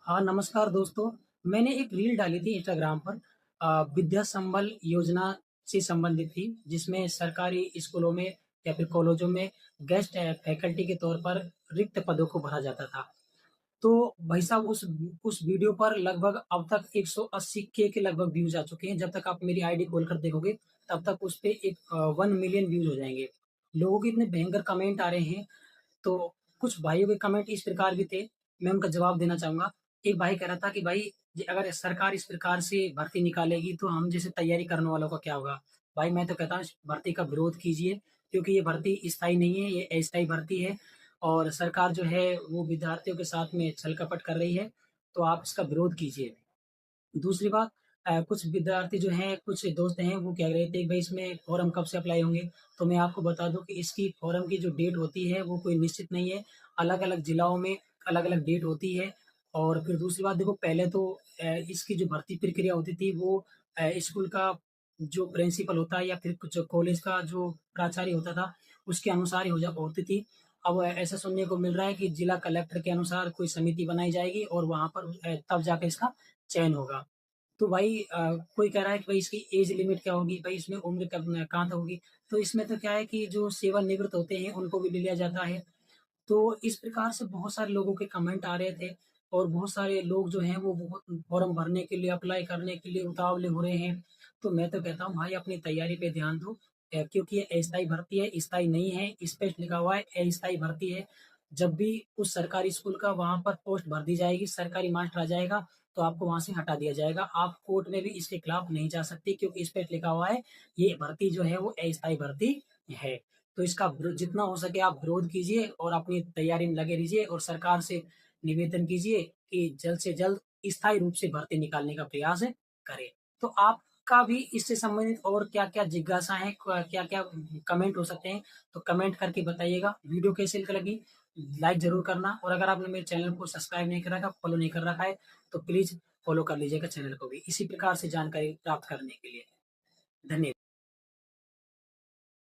हाँ, नमस्कार दोस्तों। मैंने एक रील डाली थी इंस्टाग्राम पर विद्या संबल योजना से संबंधित थी, जिसमें सरकारी स्कूलों में या फिर कॉलेजों में गेस्ट फैकल्टी के तौर पर रिक्त पदों को भरा जाता था। तो भाई साहब उस वीडियो पर लगभग अब तक 180 के लगभग व्यूज़ आ चुके हैं। जब तक आप मेरी आईडी खोलकर देखोगे, तब तक उस पे 1 मिलियन व्यूज़ हो जाएँगे। लोगों के इतने भयंकर कमेंट आ रहे हैं, तो कुछ भाइयों के कमेंट इस प्रकार भी थे, मैं उनका जवाब देना चाहूँगा। एक भाई कह रहा था कि भाई अगर सरकार इस प्रकार से भर्ती निकालेगी तो हम जैसे तैयारी करने वालों का क्या होगा? भाई मैं तो कहता हूँ इस भर्ती का विरोध कीजिए, क्योंकि ये भर्ती स्थायी नहीं है, ये अस्थायी भर्ती है और सरकार जो है वो विद्यार्थियों के साथ में छल-कपट कर रही है, तो आप इसका विरोध कीजिए। दूसरी बात कुछ विद्यार्थी जो हैं, कुछ दोस्त हैं, वो कह रहे थे, "भई इसमें फॉर्म कब से अप्लाई होंगे?" तो मैं आपको बता दूँ कि इसकी फॉर्म की जो डेट होती है, वो कोई निश्चित नहीं है। अलग-अलग जिलाओं में अलग-अलग डेट होती है और फिर दूसरी बात देखो पहले तो इसकी जो भर्ती प्रक्रिया होती थी, वो स्कूल का जो प्रिंसिपल होता है या फिर कुछ कॉलेज का जो प्राचार्य होता था, उसके अनुसार ही होती थी। अब ऐसा सुनने को मिल रहा है कि जिला कलेक्टर के अनुसार कोई समिति बनाई जाएगी और वहाँ पर तब जाके इसका चयन होगा। तो भाई कोई कह रहा है कि भाई इसकी एज लिमिट क्या होगी? भाई इसमें उम्र कब न कहाँ तक होगी? तो इसमें तो क्या है कि जो सेवानिवृत्त होते हैं, उनको भी ले लिया जाता है। तो इस प्रकार से बहुत सारे लोगों के कमेंट आ रहे थे और बहुत सारे लोग जो हैं वो बहुत फॉर्म भरने के लिए, अप्लाई करने के लिए उतावले हो रहे हैं। तो मैं तो कहता हूँ भाई अपनी तैयारी पे ध्यान दो क्योंकि ये अस्थायी भर्ती है, स्थायी नहीं है। इस पे लिखा हुआ है अस्थायी भर्ती है। जब भी उस सरकारी स्कूल का वहाँ पर पोस्ट भर दी जाएगी, सरकारी मास्टर आ जाएगा, तो आपको वहाँ से हटा दिया जाएगा। आप कोर्ट में भी इसके खिलाफ नहीं जा सकते क्योंकि इस पे लिखा हुआ है, ये भर्ती जो है वो अस्थायी भर्ती है। तो इसका जितना हो सके आप विरोध कीजिए और अपनी तैयारी में लगे रहिए और सरकार से निवेदन कीजिए कि जल्द से जल्द स्थायी रूप से भर्ती निकालने का प्रयास करें। तो आपका भी इससे संबंधित और क्या-क्या जिज्ञासा है, क्या-क्या कमेंट हो सकते हैं, तो कमेंट करके बताइएगा। वीडियो कैसी लगी, लाइक ज़रूर करना और अगर आपने मेरे चैनल को सब्सक्राइब नहीं कर रखा, फॉलो नहीं कर रखा है, तो प्लीज़ फॉलो कर लीजिएगा चैनल को भी। इसी प्रकार से जानकारी प्राप्त करने के लिए। धन्य